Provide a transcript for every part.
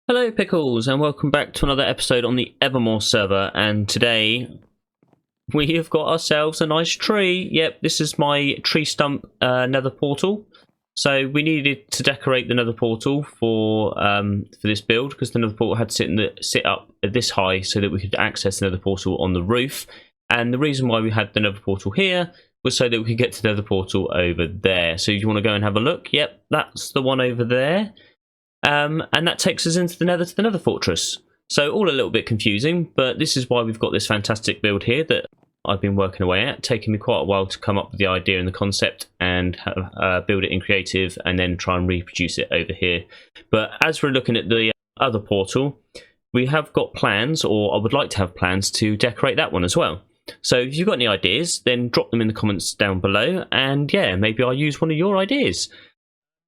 Hello Pickles and welcome back to another episode on the Evermoor server, and today we have got ourselves a nice tree. Yep, this is my tree stump nether portal. So we needed to decorate the nether portal for this build because the nether portal had to sit up at this high so that we could access the nether portal on the roof. And the reason why we had the nether portal here was so that we could get to the nether portal over there. So if you want to go and have a look, yep, that's the one over there. And that takes us into the nether fortress. So all a little bit confusing, but this is why we've got this fantastic build here that I've been working away at. Taking me quite a while to come up with the idea and the concept and build it in creative and then try and reproduce it over here. But as we're looking at the other portal, we have got plans, or I would like to have plans to decorate that one as well. So if you've got any ideas, then drop them in the comments down below, and yeah, maybe I'll use one of your ideas.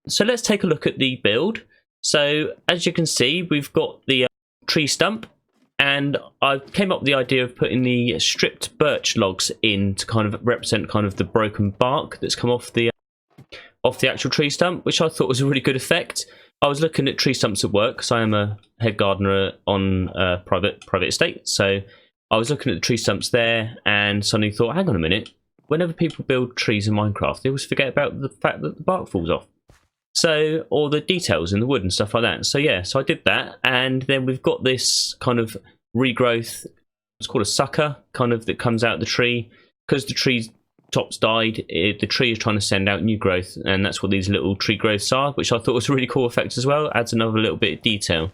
So let's take a look at the build. So as you can see, we've got the tree stump, and I came up with the idea of putting the stripped birch logs in to kind of represent kind of the broken bark that's come off the actual tree stump, which I thought was a really good effect. I was looking at tree stumps at work because I am a head gardener on a private estate, so I was looking at the tree stumps there and suddenly thought, hang on a minute, whenever people build trees in Minecraft, they always forget about the fact that the bark falls off. So, or the details in the wood and stuff like that. So yeah, so I did that, and then we've got this kind of regrowth, it's called a sucker, kind of, that comes out of the tree. Because the tree's tops died, the tree is trying to send out new growth, and that's what these little tree growths are, which I thought was a really cool effect as well. Adds another little bit of detail.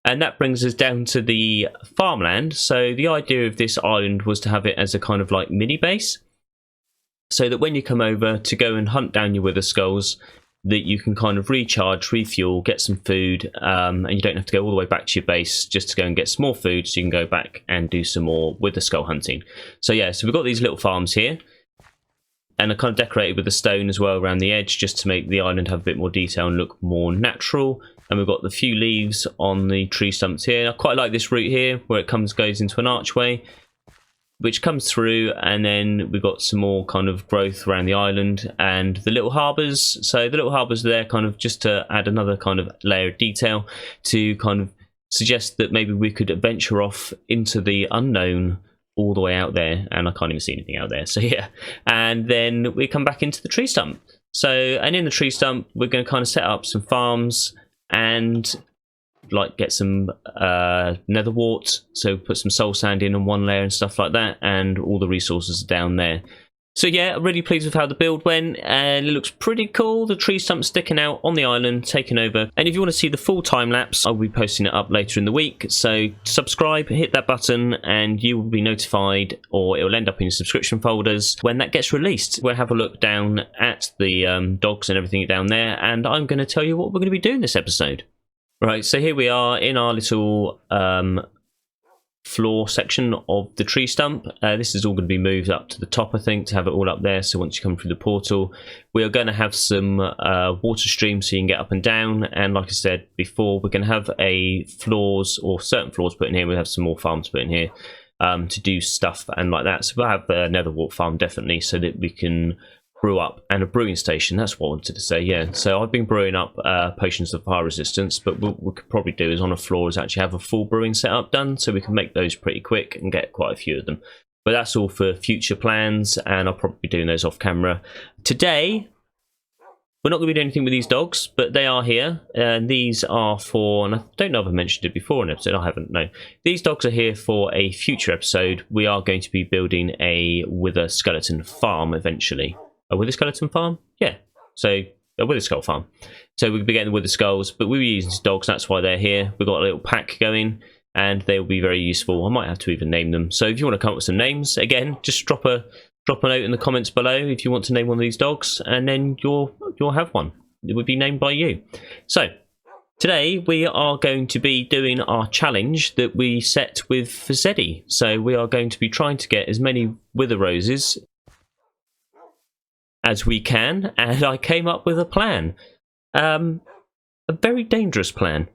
And that brings us down to the farmland. So the idea of this island was to have it as a kind of like mini base, so that when you come over to go and hunt down your wither skulls, that you can kind of recharge, refuel, get some food, and you don't have to go all the way back to your base just to go and get some more food, so you can go back and do some more wither skull hunting. So yeah, so we've got these little farms here, and I kind of decorated with the stone as well around the edge just to make the island have a bit more detail and look more natural. And we've got the few leaves on the tree stumps here. I quite like this route here where it goes into an archway which comes through, and then we've got some more kind of growth around the island and the little harbours. So the little harbours are there kind of just to add another kind of layer of detail to kind of suggest that maybe we could venture off into the unknown all the way out there, and I can't even see anything out there, so yeah. And then we come back into the tree stump. So, and in the tree stump we're going to kind of set up some farms and like get some nether wart, so put some soul sand in on one layer and stuff like that, and all the resources are down there. So yeah, I'm really pleased with how the build went, and it looks pretty cool. The tree stump sticking out on the island, taking over. And if you want to see the full time lapse, I'll be posting it up later in the week, so subscribe, hit that button, and you will be notified, or it will end up in your subscription folders when that gets released. We'll have a look down at the dogs and everything down there, and I'm going to tell you what we're going to be doing this episode. Right, so here we are in our little floor section of the tree stump. This is all going to be moved up to the top, I think, to have it all up there. So once you come through the portal, we are going to have some water streams so you can get up and down. And like I said before, we're going to have floors, or certain floors put in here. We'll have some more farms put in here to do stuff and like that. So we'll have a nether wart farm definitely, so that we can brew up, and a brewing station. That's what I wanted to say. Yeah, so I've been brewing up potions of fire resistance, but what we could probably do is on a floor is actually have a full brewing setup done, so we can make those pretty quick and get quite a few of them. But that's all for future plans, and I'll probably be doing those off camera. Today we're not going to be doing anything with these dogs, but they are here, and these are for, and I don't know if I mentioned it before in an episode, I haven't, no. These dogs are here for a future episode. We are going to be building a wither skeleton farm eventually. A wither skeleton farm? Yeah. So, a wither skull farm. So we'll be getting the wither skulls, but we'll be using dogs, that's why they're here. We've got a little pack going, and they will be very useful. I might have to even name them. So if you want to come up with some names, again, just drop a note in the comments below if you want to name one of these dogs, and then you'll have one. It would be named by you. So, today we are going to be doing our challenge that we set with Fizedi. So we are going to be trying to get as many wither roses as we can, and I came up with a plan. A very dangerous plan.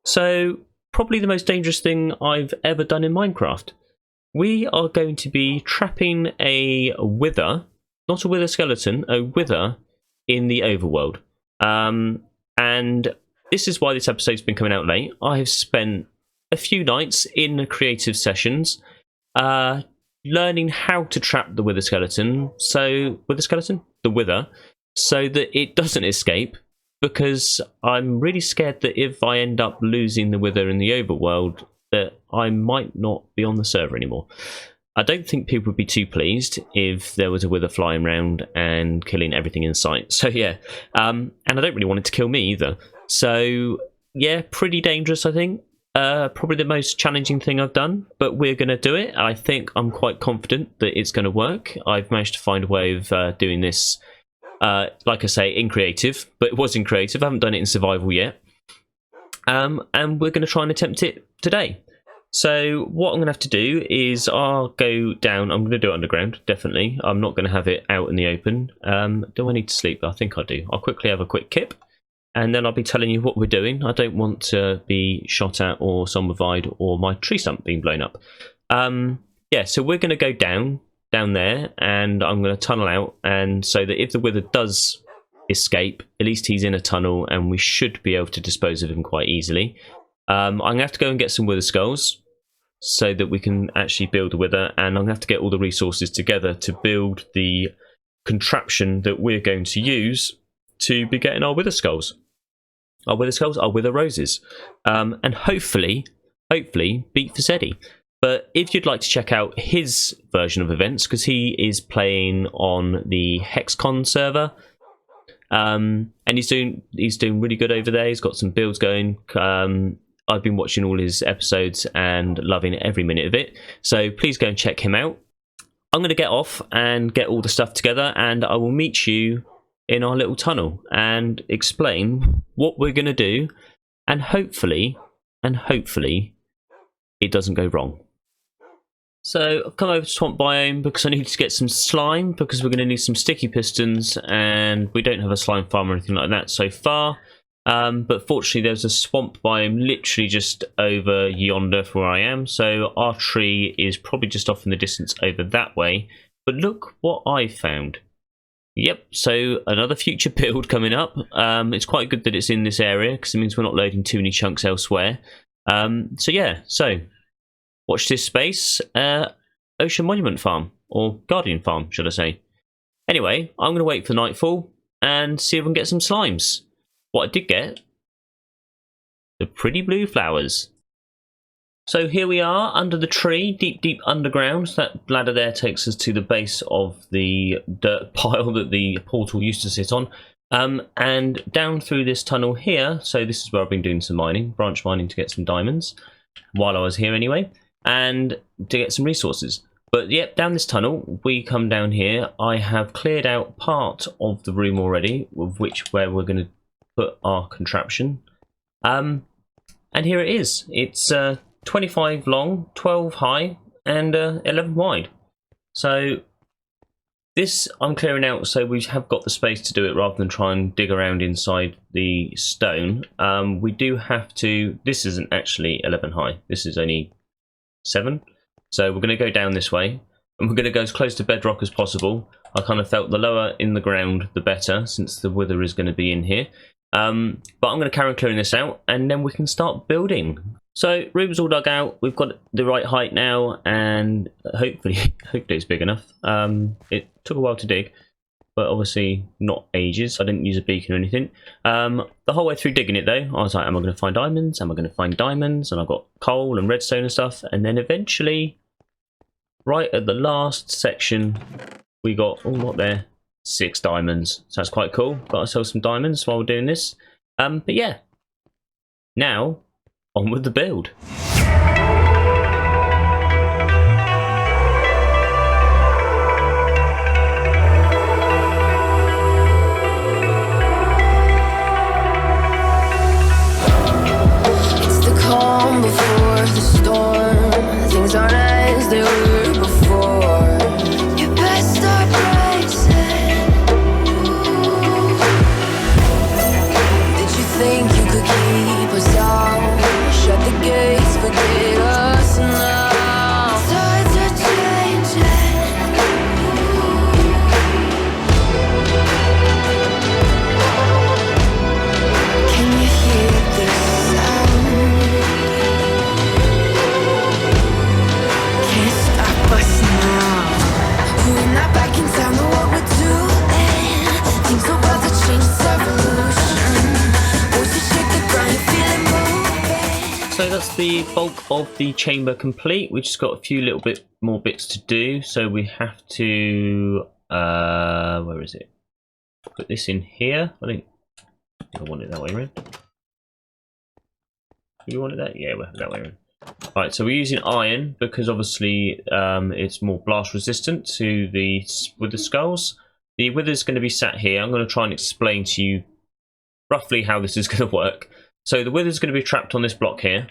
So, probably the most dangerous thing I've ever done in Minecraft. We are going to be trapping a wither, not a wither skeleton, a wither in the overworld. And this is why this episode's been coming out late. I have spent a few nights in creative sessions learning how to trap the wither skeleton. The wither, so that it doesn't escape, because I'm really scared that if I end up losing the wither in the overworld, that I might not be on the server anymore. I don't think people would be too pleased if there was a wither flying around and killing everything in sight. So yeah, and I don't really want it to kill me either. So yeah, pretty dangerous, I think. Probably the most challenging thing I've done, but we're going to do it. I think I'm quite confident that it's going to work. I've managed to find a way of doing this, like I say, in creative, but it was in creative. I haven't done it in survival yet. And we're going to try and attempt it today. So what I'm going to have to do is I'll go down. I'm going to do it underground, definitely. I'm not going to have it out in the open. Do I need to sleep? I think I do. I'll quickly have a quick kip, and then I'll be telling you what we're doing. I don't want to be shot at or zombified or my tree stump being blown up. Yeah, so we're going to go down there, and I'm going to tunnel out, and so that if the wither does escape, at least he's in a tunnel and we should be able to dispose of him quite easily. I'm going to have to go and get some wither skulls so that we can actually build the wither, and I'm going to have to get all the resources together to build the contraption that we're going to use to be getting our wither skulls. Our wither roses. And hopefully beat Fizedi. But if you'd like to check out his version of events, because he is playing on the Hexcon server, and he's doing really good over there. He's got some builds going. I've been watching all his episodes and loving every minute of it. So please go and check him out. I'm going to get off and get all the stuff together, and I will meet you in our little tunnel and explain what we're going to do, and hopefully it doesn't go wrong. So I've come over to Swamp Biome because I need to get some slime, because we're going to need some sticky pistons, and we don't have a slime farm or anything like that so far. But fortunately there's a swamp biome literally just over yonder from where I am, so our tree is probably just off in the distance over that way. But look what I found. Yep, so another future build coming up. It's quite good that it's in this area, because it means we're not loading too many chunks elsewhere. So yeah, so watch this space. Ocean Monument Farm, or Guardian Farm should I say. Anyway, I'm going to wait for nightfall and see if we can get some slimes. What I did get, the pretty blue flowers. So here we are under the tree, deep underground. That ladder there takes us to the base of the dirt pile that the portal used to sit on. And down through this tunnel here, so this is where I've been doing some mining, branch mining to get some diamonds, while I was here anyway, and to get some resources. But yep, down this tunnel, we come down here. I have cleared out part of the room already, where we're going to put our contraption. And here it is. It's 25 long, 12 high, and 11 wide. So this I'm clearing out so we have got the space to do it, rather than try and dig around inside the stone. We do have to. This isn't actually 11 high. This is only 7. So we're going to go down this way, and we're going to go as close to bedrock as possible. I kind of felt the lower in the ground the better, since the wither is going to be in here. But I'm going to carry on clearing this out, and then we can start building. So room's all dug out. We've got the right height now, and hopefully it's big enough. It took a while to dig, but obviously not ages. I didn't use a beacon or anything. The whole way through digging it though, I was like, am I going to find diamonds? Am I going to find diamonds? And I got coal and redstone and stuff. And then eventually, right at the last section, we got, oh, what there? 6 diamonds. So that's quite cool. Got ourselves some diamonds while we're doing this. But yeah, now on with the build. It's the calm before the storm. Things aren't as they were before. You best start bracing. Did you think you could keep us out? Shut the gates, forget us. can tell me what we're doing. Things are about to change, it's evolution. Once you shake the ground, you feel it moving. So that's the bulk of the chamber complete. We've just got a few little bit more bits to do. So we have to where is it? Put this in here. I think I want it that way around. Do you want it that? Yeah, we'll have it that way around. Right, so we're using iron because obviously it's more blast resistant to the wither skulls. The wither's going to be sat here. I'm going to try and explain to you roughly how this is going to work. So the wither's going to be trapped on this block here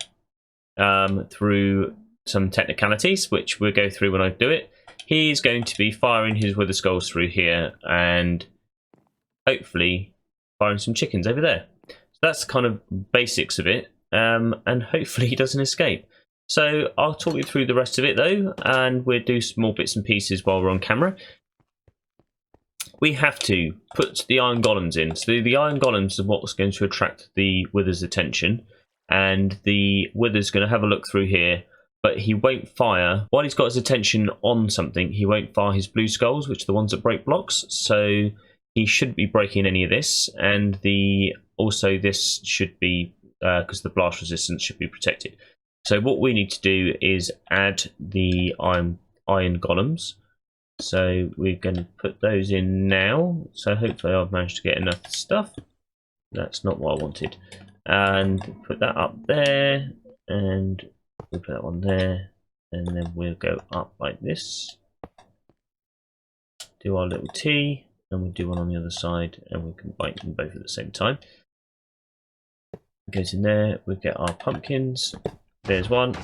through some technicalities, which we'll go through when I do it. He's going to be firing his wither skulls through here and hopefully firing some chickens over there. So that's kind of basics of it. And hopefully he doesn't escape. So I'll talk you through the rest of it though, and we'll do some more bits and pieces while we're on camera. We have to put the iron golems in. So the iron golems are what's going to attract the wither's attention, and the wither's going to have a look through here, but he won't fire. While he's got his attention on something, he won't fire his blue skulls, which are the ones that break blocks. So he shouldn't be breaking any of this, and also this should be because the blast resistance should be protected. So what we need to do is add the iron golems. So we're going to put those in now. So hopefully I've managed to get enough stuff. That's not what I wanted. And put that up there, and we'll put that one there, and then we'll go up like this. Do our little T, and we'll do one on the other side, and we can bite them both at the same time. Goes in there, we get our pumpkins. There's one,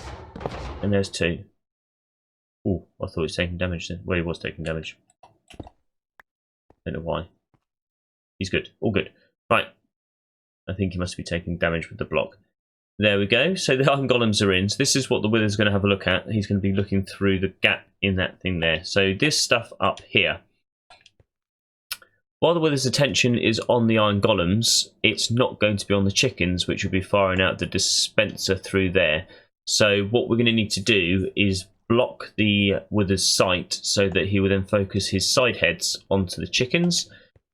and there's two. Oh, I thought he was taking damage then. Well, he was taking damage. Don't know why. He's good, all good. Right, I think he must be taking damage with the block. There we go. So the iron golems are in. So this is what the wither's going to have a look at. He's going to be looking through the gap in that thing there. So this stuff up here. While the wither's attention is on the iron golems, it's not going to be on the chickens, which will be firing out the dispenser through there. So what we're going to need to do is block the wither's sight so that he will then focus his side heads onto the chickens.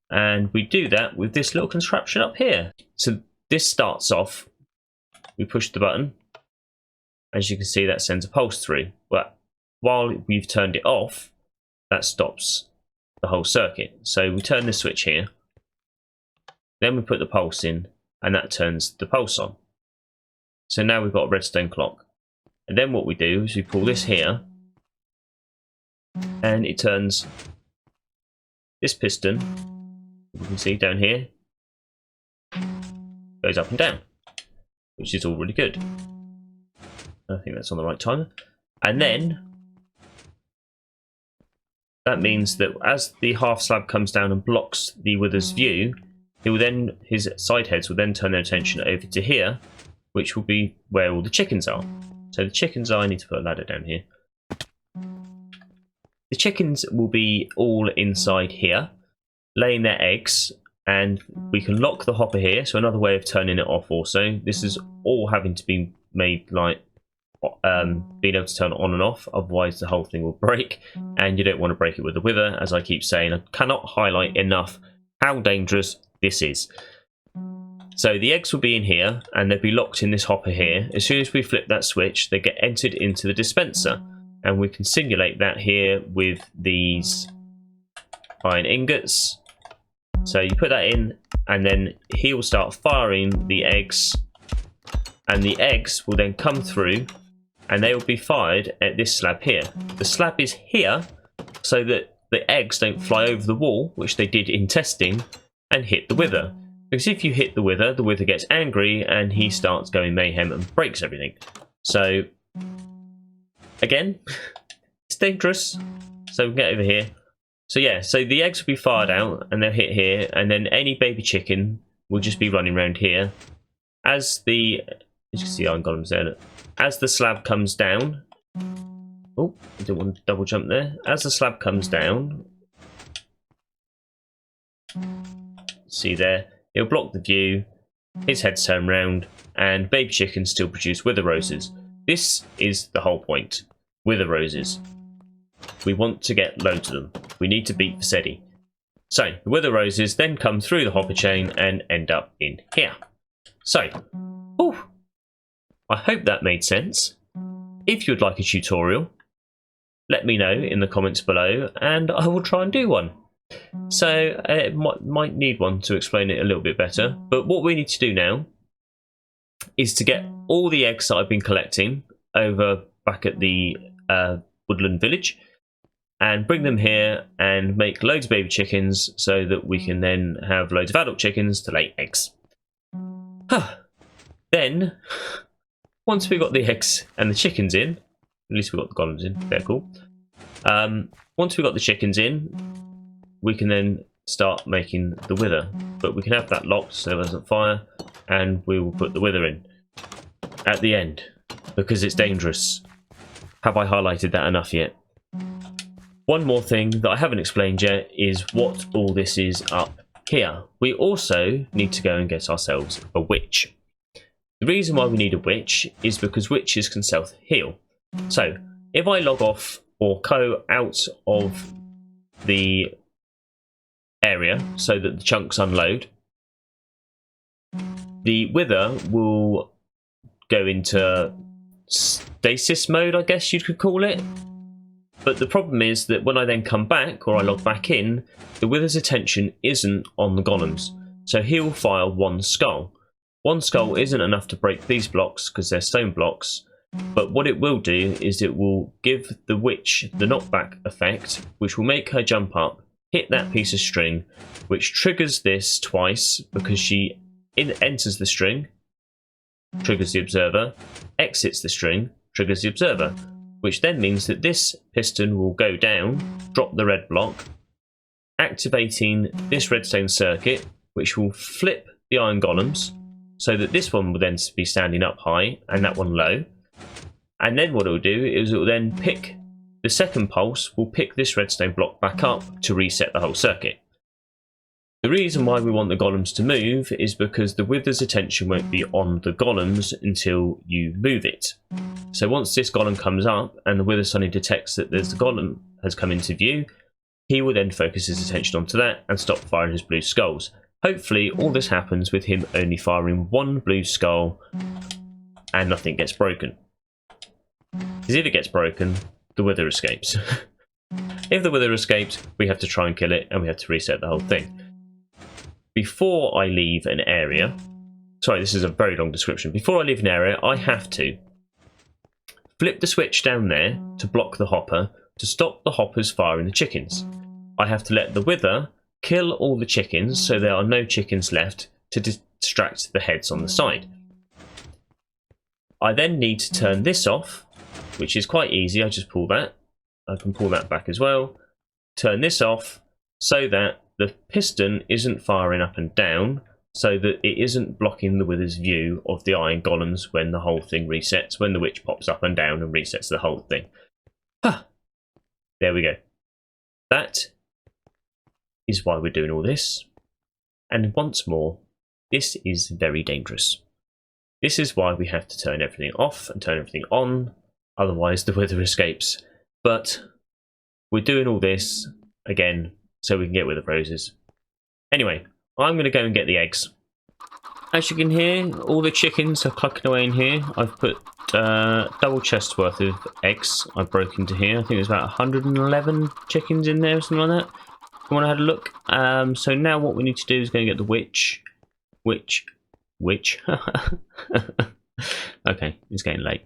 And we do that with this little contraption up here. So this starts off, we push the button. As you can see, that sends a pulse through. But while we've turned it off, that stops the whole circuit. So we turn the switch here, then we put the pulse in, and that turns the pulse on. So now we've got a redstone clock. And then what we do is we pull this here, and it turns this piston, you can see down here, goes up and down, which is all really good. I think that's on the right timer. And then that means that as the half slab comes down and blocks the wither's view, his side heads will then turn their attention over to here, which will be where all the chickens are. So the chickens are, I need to put a ladder down here. The chickens will be all inside here, laying their eggs, and we can lock the hopper here. So another way of turning it off also. This is all having to be made like being able to turn it on and off, otherwise the whole thing will break, and you don't want to break it with the wither. As I keep saying, I cannot highlight enough how dangerous this is. So the eggs will be in here, and they'll be locked in this hopper here. As soon as we flip that switch, they get entered into the dispenser, and we can simulate that here with these iron ingots. So you put that in, and then he will start firing the eggs, and the eggs will then come through, and they will be fired at this slab here. The slab is here so that the eggs don't fly over the wall, which they did in testing, and hit the wither. Because if you hit the wither gets angry and he starts going mayhem and breaks everything. So, again, it's dangerous. So we'll get over here. So yeah, so the eggs will be fired out and they'll hit here, and then any baby chicken will just be running around here. As you can see iron golems there, look. As the slab comes down, oh, I didn't want to double jump there. As the slab comes down, see there, it'll block the view, his head's turned round, and baby chickens still produce wither roses. This is the whole point, wither roses. We want to get loads of them. we need to beat Fizedi. So the wither roses then come through the hopper chain and end up in here. So, I hope that made sense. If you'd like a tutorial, let me know in the comments below and I will try and do one. So it might need one to explain it a little bit better, but what we need to do now is to get all the eggs that I've been collecting over back at the woodland village and bring them here and make loads of baby chickens so that we can then have loads of adult chickens to lay eggs. Then, once we've got the eggs and the chickens in, at least we've got the golems in, they're cool. Once we've got the chickens in, we can then start making the wither. But we can have that locked so it doesn't fire, and we will put the wither in at the end, because it's dangerous. Have I highlighted that enough yet? One more thing that I haven't explained yet is what all this is up here. We also need to go and get ourselves a witch. The reason why we need a witch is because witches can self-heal. So, if I log off or go out of the area so that the chunks unload, the wither will go into stasis mode, I guess you could call it. But the problem is that when I then come back, or I log back in, the wither's attention isn't on the golems. So he'll fire one skull. One skull isn't enough to break these blocks because they're stone blocks, but what it will do is it will give the witch the knockback effect, which will make her jump up, hit that piece of string, which triggers this twice because she enters the string, triggers the observer, exits the string, triggers the observer, which then means that this piston will go down, drop the red block, activating this redstone circuit, which will flip the iron golems, so that this one will then be standing up high and that one low. And then what it will do is it will then pick the second pulse, will pick this redstone block back up to reset the whole circuit. The reason why we want the golems to move is because the wither's attention won't be on the golems until you move it. So once this golem comes up and the wither suddenly detects that there's the golem has come into view, he will then focus his attention onto that and stop firing his blue skulls. Hopefully all this happens with him only firing one blue skull and nothing gets broken. Because if it gets broken, the wither escapes. If the wither escapes, we have to try and kill it and we have to reset the whole thing. Before I leave an area, sorry, this is a very long description. Before I leave an area, I have to flip the switch down there to block the hopper to stop the hoppers firing the chickens. I have to let the wither kill all the chickens so there are no chickens left to distract the heads on the side. I then need to turn this off, which is quite easy. I just pull that. I can pull that back as well. Turn this off so that the piston isn't firing up and down, so that it isn't blocking the wither's view of the iron golems when the whole thing resets, when the witch pops up and down and resets the whole thing. There we go. That is why we're doing all this. And once more, this is very dangerous. This is why we have to turn everything off and turn everything on, otherwise the wither escapes. But we're doing all this, again, so we can get wither roses. Anyway, I'm going to go and get the eggs. As you can hear, all the chickens are clucking away in here. I've put double chest worth of eggs I've broken into here. I think there's about 111 chickens in there, or something like that. When I had a look. So now what we need to do is go and get the witch. Okay, it's getting late.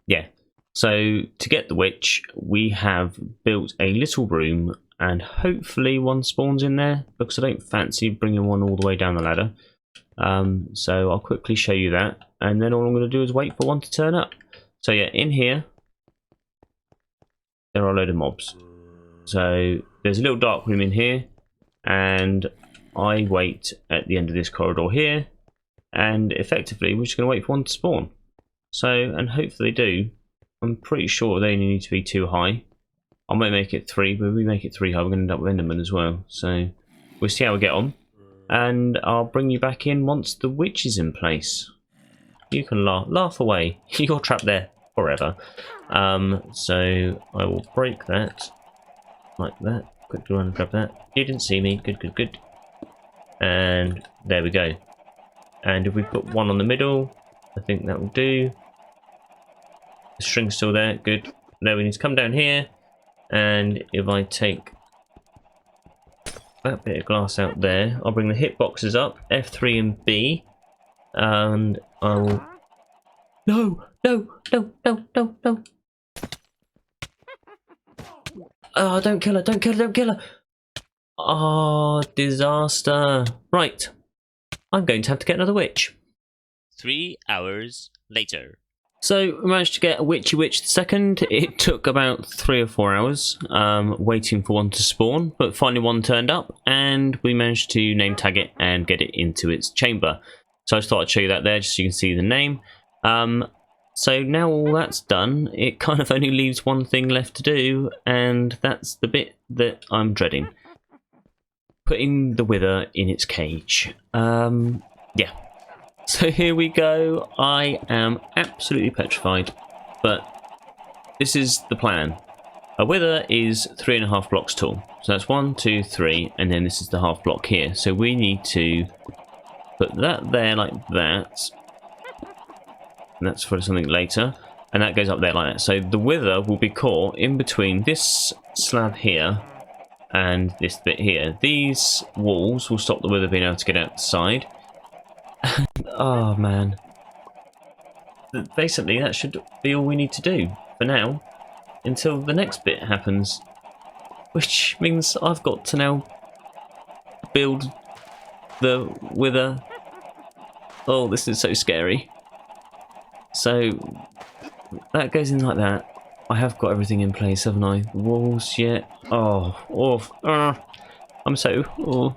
Yeah. So to get the witch, we have built a little room, and hopefully one spawns in there because I don't fancy bringing one all the way down the ladder. So I'll quickly show you that, and then all I'm going to do is wait for one to turn up. So yeah, in here there are a load of mobs. So there's a little dark room in here, and I wait at the end of this corridor here, and effectively we're just going to wait for one to spawn. So, and hopefully they do. I'm pretty sure they only need to be 2 high. I might make it 3, but if we make it 3 high, we're going to end up with Enderman as well. So we'll see how we get on, and I'll bring you back in once the witch is in place. You can laugh away. You're trapped there forever. So I will break that like that. Quickly run and grab that. You didn't see me. Good, good, good. And there we go. And if we put one on the middle, I think that will do. The string's still there. Good. Now we need to come down here. And if I take that bit of glass out there, I'll bring the hitboxes up, F3 and B. And I'll... No! No! No! No! No! No! Oh, don't kill her! Don't kill her! Don't kill her! Oh, disaster. Right. I'm going to have to get another witch. 3 hours later. So, we managed to get a witchy witch the second. It took about 3 or 4 hours waiting for one to spawn, but finally one turned up, and we managed to name tag it and get it into its chamber. So I just thought I'd show you that there, just so you can see the name. So now all that's done, it kind of only leaves one thing left to do, and that's the bit that I'm dreading. Putting the wither in its cage. Yeah. So here we go. I am absolutely petrified, but this is the plan. A wither is 3.5 blocks tall. So that's 1, 2, 3, and then this is the half block here. So we need to put that there like that. And that's for something later. And that goes up there like that. So the wither will be caught in between this slab here and this bit here. These walls will stop the wither being able to get outside. Oh man. Basically that should be all we need to do for now. Until the next bit happens. Which means I've got to now build the wither. Oh, this is so scary. So that goes in like that. I have got everything in place, haven't I? The walls, yeah. I'm so... Oh.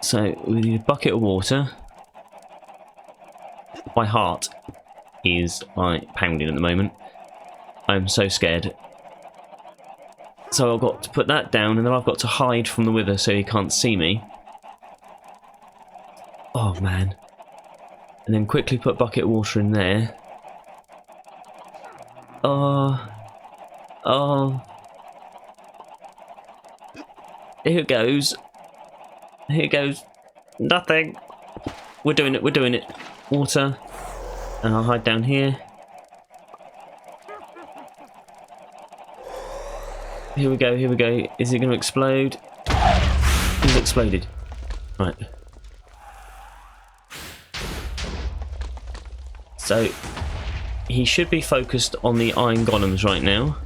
So we need a bucket of water. My heart is like pounding at the moment. I'm so scared. So I've got to put that down, and then I've got to hide from the wither so he can't see me. Oh man. And then quickly put a bucket of water in there. Oh. Here goes. Here goes. Nothing. We're doing it, we're doing it. Water. And I'll hide down here. Here we go, here we go. Is it going to explode? It's exploded. Right. So, he should be focused on the iron golems right now.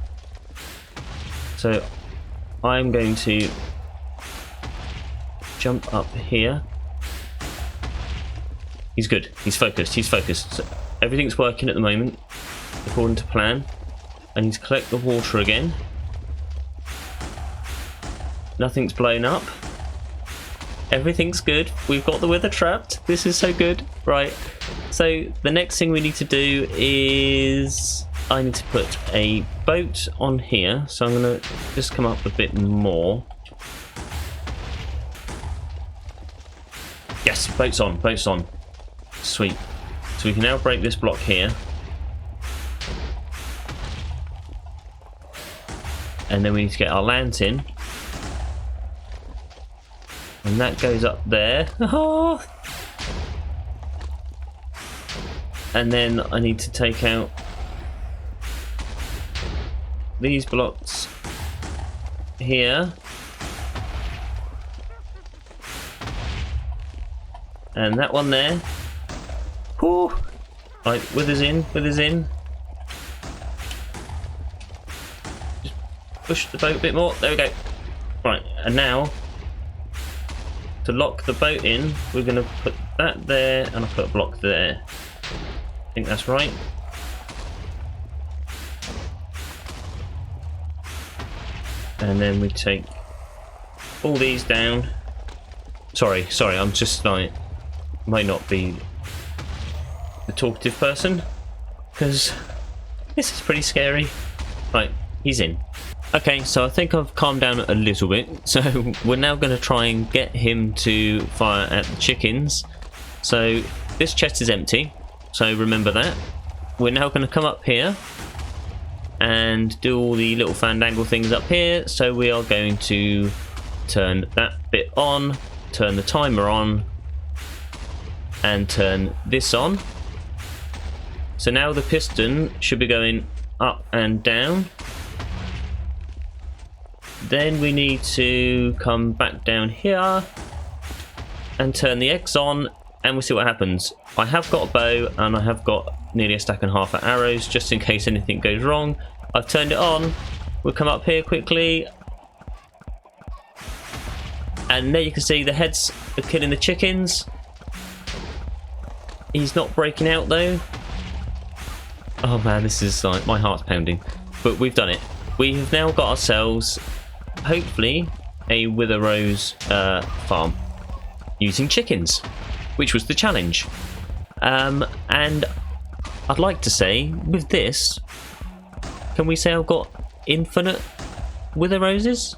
So, I'm going to jump up here. He's good. He's focused. He's focused. So everything's working at the moment, according to plan. I need to collect the water again. Nothing's blown up. Everything's good. We've got the wither trapped. This is so good. Right. So the next thing we need to do is I need to put a boat on here. So I'm going to just come up a bit more. Yes, boat's on. Boat's on. Sweet. So we can now break this block here. And then we need to get our lantern. And that goes up there. Oh. And then I need to take out these blocks here. And that one there. Whew. Right, withers in, withers in. Just push the boat a bit more. There we go. Right, and now to lock the boat in, we're going to put that there, and I'll put a block there. I think that's right. And then we take all these down. Sorry, I'm just like, might not be the talkative person, because this is pretty scary. Right, he's in. Okay, so I think I've calmed down a little bit. So we're now going to try and get him to fire at the chickens. So this chest is empty, so remember that. We're now going to come up here and do all the little fandangle things up here. So we are going to turn that bit on, turn the timer on, and turn this on. So now the piston should be going up and down. Then we need to come back down here and turn the eggs on, and we'll see what happens. I have got a bow and I have got nearly a stack and a half of arrows just in case anything goes wrong. I've turned it on. We'll come up here quickly. And there you can see the heads are killing the chickens. He's not breaking out though. Oh man, this is like, my heart's pounding. But we've done it. We have now got ourselves, hopefully, a Wither Rose farm using chickens, which was the challenge. And I'd like to say, with this, can we say I've got infinite Wither Roses?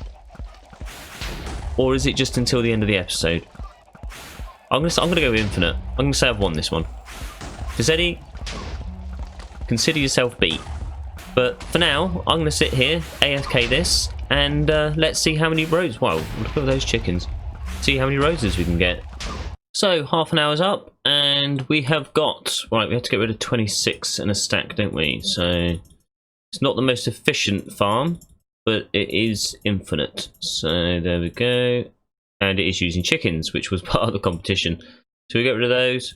Or is it just until the end of the episode? I'm gonna go with infinite. I'm gonna say I've won this one. Fizedi, consider yourself beat. But for now, I'm gonna sit here, AFK this, and let's see how many roses. Wow, look at those chickens. See how many roses we can get. So half an hour's up, and we have got, right, we have to get rid of 26 in a stack, don't we? So it's not the most efficient farm, but it is infinite. So there we go. And it is using chickens, which was part of the competition. So we get rid of those.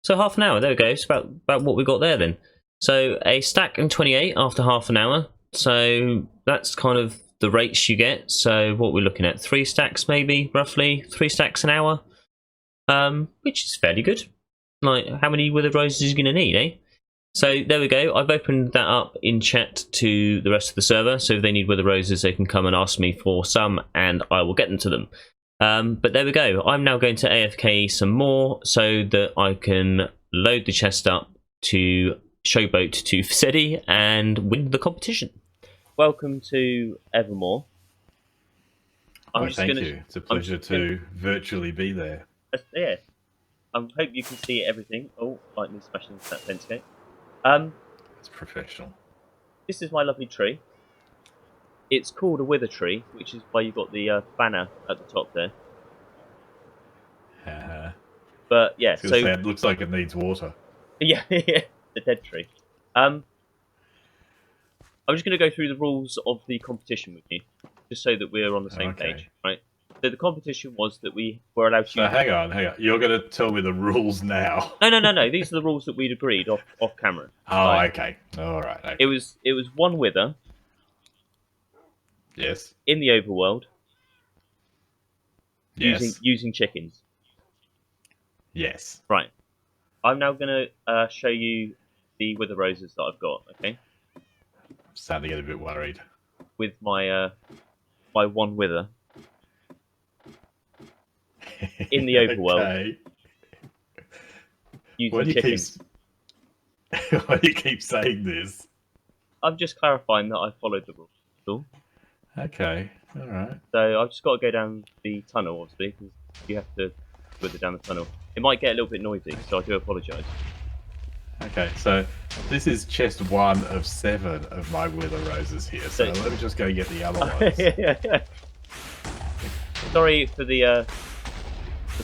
So half an hour, there we go. It's about what we got there then. So a stack and 28 after half an hour. So that's kind of the rates you get. So what we're looking at, 3 stacks maybe, roughly. 3 stacks an hour. Which is fairly good. Like, how many Wither Roses are you going to need, eh? So there we go. I've opened that up in chat to the rest of the server. So if they need Wither Roses, they can come and ask me for some, and I will get them to them. But there we go. I'm now going to AFK some more so that I can load the chest up to showboat to Fizedi and win the competition. Welcome to Evermoor. Thank you. It's a pleasure to virtually be there. Yeah. I hope you can see everything. Oh, lightning smashing that fence gate. It's professional. This is my lovely tree. It's called a wither tree, which is why you've got the banner at the top there. But yeah, so it looks like it needs water. Yeah, the dead tree. I'm just going to go through the rules of the competition with you, just so that we're on the same page, right? So the competition was that we were allowed to. So hang on. You're going to tell me the rules now? No. These are the rules that we'd agreed off camera. Oh, right? Okay. All right. Okay. It was one wither. Yes. In the overworld. Yes. Using chickens. Yes. Right. I'm now going to show you the Wither Roses that I've got, okay? I'm starting to get a bit worried. With my my one wither. In the overworld. Okay. Using chickens. Why do you keep saying this? I'm just clarifying that I followed the rules. Cool. Okay. All right. So I've just got to go down the tunnel, obviously, because you have to wither down the tunnel. It might get a little bit noisy, so I do apologise. Okay, so this is chest 1 of 7 of my Wither Roses here. So let me just go get the other ones. Yeah. Sorry for the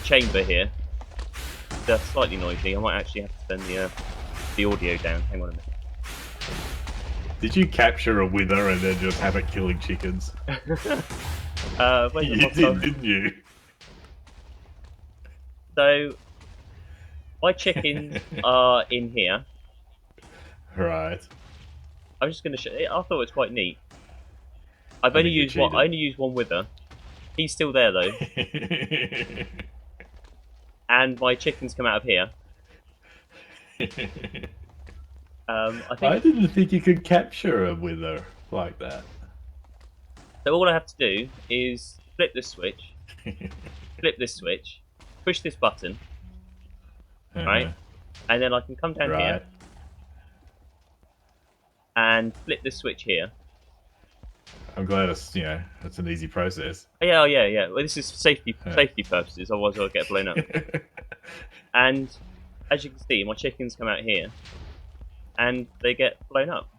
chamber here. They're slightly noisy. I might actually have to turn the audio down. Hang on a minute. Did you capture a wither and then just have it killing chickens? You did, didn't you? So, my chickens are in here. Right. I'm just going to show. I thought it was quite neat. I've only used one. I only used one wither. He's still there though. And my chickens come out of here. I didn't think you could capture a wither like that. So all I have to do is flip this switch, push this button, right, and then I can come down here and flip this switch here. I'm glad it's it's an easy process. Yeah. Well, this is safety purposes. Otherwise, I'll get blown up. And as you can see, my chickens come out here, and they get blown up.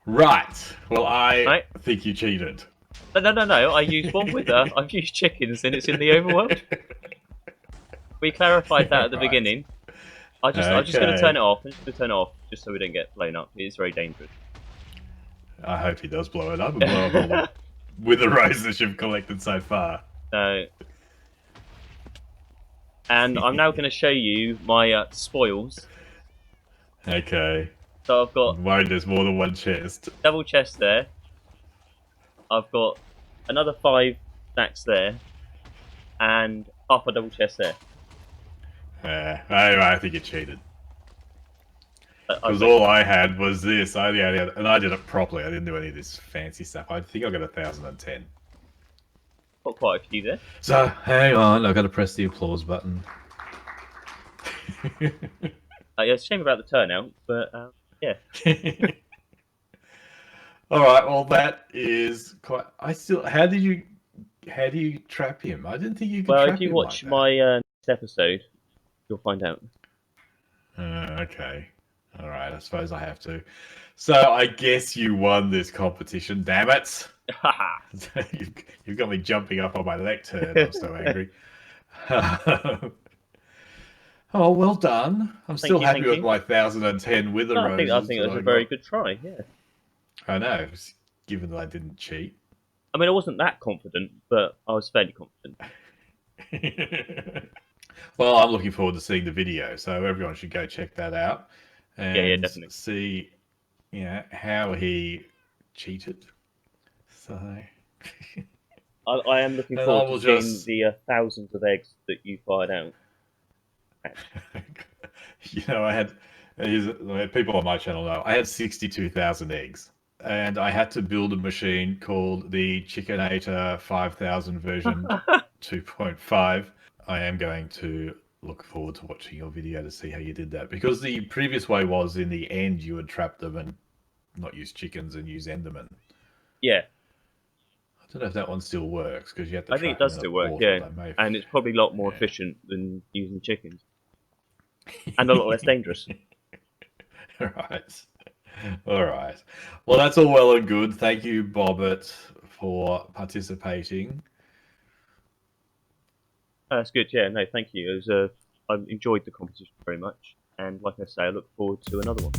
Right. Well, I Right? think you cheated. No. I used one wither. I've used chickens, and it's in the overworld. We clarified that at the Right. beginning. I'm just going to turn it off. I'm just going to turn it off, just so we don't get blown up. It is very dangerous. I hope he does blow it up and blow up all the wither roses you've collected so far. So, and I'm now going to show you my spoils. Okay. So I've got I'm worried there's more than one chest. double chest there. I've got another 5 stacks there, and half a double chest there. I think you cheated. Because I've all I had was this. I only had, and I did it properly. I didn't do any of this fancy stuff. I think I got 1,010. got quite a few there. So hang on, I've got to press the applause button. Yeah, it's a shame about the turnout, but yeah. All right. Well, that is quite. How do you trap him? I didn't think you could Well, trap if you him watch like my next episode, you'll find out. Okay. All right. I suppose I have to. So I guess you won this competition. Damn it! Haha. You've got me jumping up on my lectern. I'm so angry. Oh, well done. I'm still happy thank with you. my 1,010 wither No, roses. I think it that was a I very got. good try. Yeah. I know, given that I didn't cheat. I mean, I wasn't that confident, but I was fairly confident. Well, I'm looking forward to seeing the video, so everyone should go check that out Yeah, and definitely. see, how he cheated. So, I am looking And forward I will to seeing just- the thousands of eggs that you fired out. I had people on my channel know I had 62,000 eggs, and I had to build a machine called the Chickenator 5000 version 2.5. I am going to look forward to watching your video to see how you did that, because the previous way was in the end you would trap them and not use chickens and use Endermen. Yeah, I don't know if that one still works, because you have to I trap think it them does in a still work. portal. Yeah, They may have- and it's probably a lot more efficient than using chickens, and a lot less dangerous. Right. All right. Well, that's all well and good. Thank you, Bobbert, for participating. That's good. Yeah, no, thank you. It was I enjoyed the competition very much, and like I say, I look forward to another one.